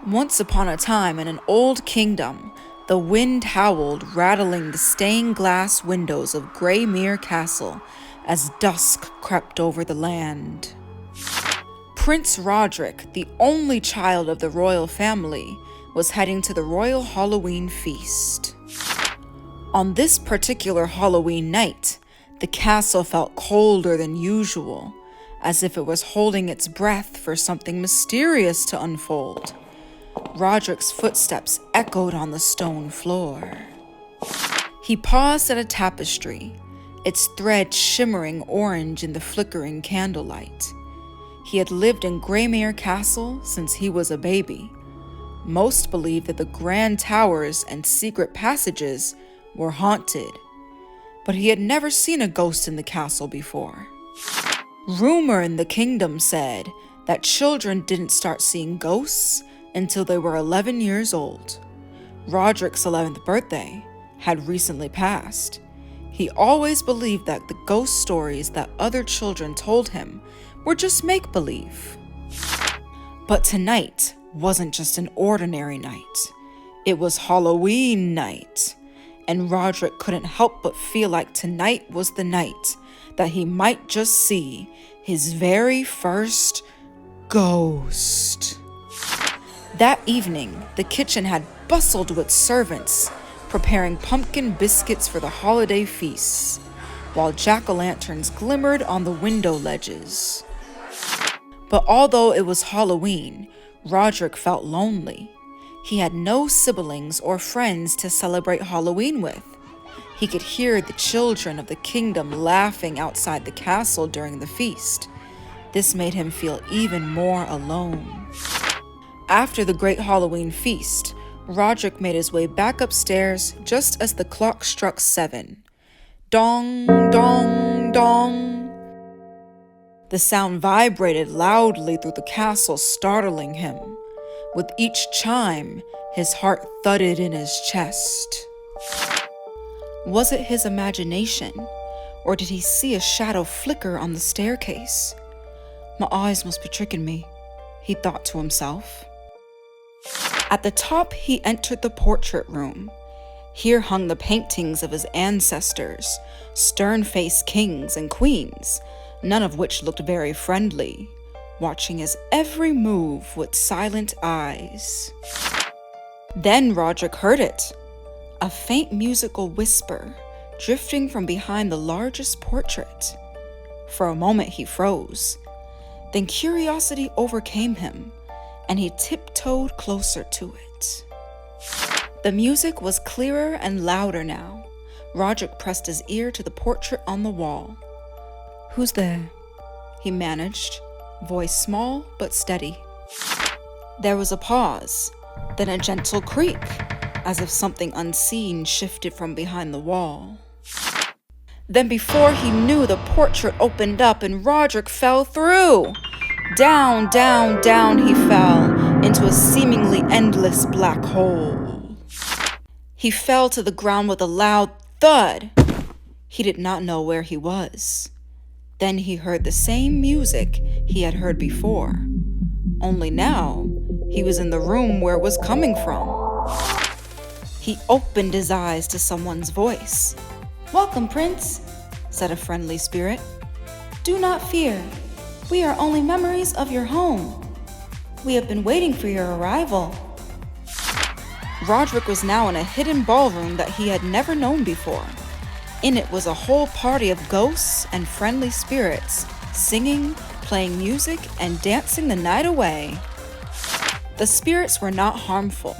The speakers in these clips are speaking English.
Once upon a time in an old kingdom, the wind howled, rattling the stained glass windows of Greymere Castle as dusk crept over the land. Prince Roderic, the only child of the royal family, was heading to the royal Halloween feast. On this particular Halloween night, the castle felt colder than usual, as if it was holding its breath for something mysterious to unfold. Roderic's footsteps echoed on the stone floor. He paused at a tapestry, its thread shimmering orange in the flickering candlelight. He had lived in Greymere Castle since he was a baby. Most believed that the grand towers and secret passages were haunted, but he had never seen a ghost in the castle before. Rumor in the kingdom said that children didn't start seeing ghosts until they were 11 years old. Roderic's 11th birthday had recently passed. He always believed that the ghost stories that other children told him were just make-believe. But tonight wasn't just an ordinary night. It was Halloween night, and Roderic couldn't help but feel like tonight was the night that he might just see his very first ghost. That evening, the kitchen had bustled with servants, preparing pumpkin biscuits for the holiday feasts, while jack-o'-lanterns glimmered on the window ledges. But although it was Halloween, Roderic felt lonely. He had no siblings or friends to celebrate Halloween with. He could hear the children of the kingdom laughing outside the castle during the feast. This made him feel even more alone. After the great Halloween feast, Roderic made his way back upstairs just as the clock struck 7. Dong, dong, dong. The sound vibrated loudly through the castle, startling him. With each chime, his heart thudded in his chest. Was it his imagination, or did he see a shadow flicker on the staircase? My eyes must be tricking me, he thought to himself. At the top, he entered the portrait room. Here hung the paintings of his ancestors, stern-faced kings and queens, none of which looked very friendly, watching his every move with silent eyes. Then Roderic heard it, a faint musical whisper drifting from behind the largest portrait. For a moment he froze. Then curiosity overcame him, and he tiptoed closer to it. The music was clearer and louder now. Roderic pressed his ear to the portrait on the wall. "Who's there?" he managed, voice small but steady. There was a pause, then a gentle creak, as if something unseen shifted from behind the wall. Then before he knew, the portrait opened up and Roderic fell through. Down, down, down he fell into a seemingly endless black hole. He fell to the ground with a loud thud. He did not know where he was. Then he heard the same music he had heard before. Only now, he was in the room where it was coming from. He opened his eyes to someone's voice. "Welcome, Prince," said a friendly spirit. "Do not fear. We are only memories of your home. We have been waiting for your arrival." Roderic was now in a hidden ballroom that he had never known before. In it was a whole party of ghosts and friendly spirits, singing, playing music, and dancing the night away. The spirits were not harmful.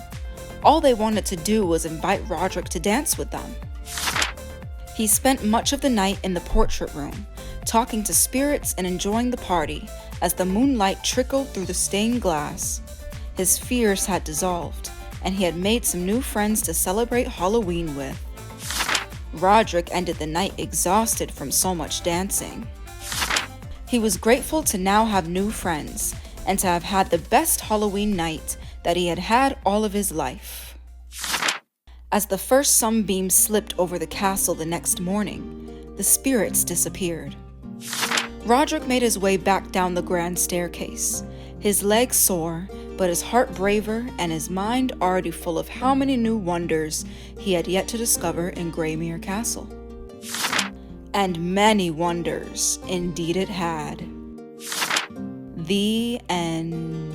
All they wanted to do was invite Roderic to dance with them. He spent much of the night in the portrait room, talking to spirits and enjoying the party as the moonlight trickled through the stained glass. His fears had dissolved, and he had made some new friends to celebrate Halloween with. Roderic ended the night exhausted from so much dancing. He was grateful to now have new friends and to have had the best Halloween night that he had had all of his life. As the first sunbeam slipped over the castle the next morning, the spirits disappeared. Roderic made his way back down the grand staircase, his legs sore, but his heart braver and his mind already full of how many new wonders he had yet to discover in Greymere Castle. And many wonders, indeed it had. The end.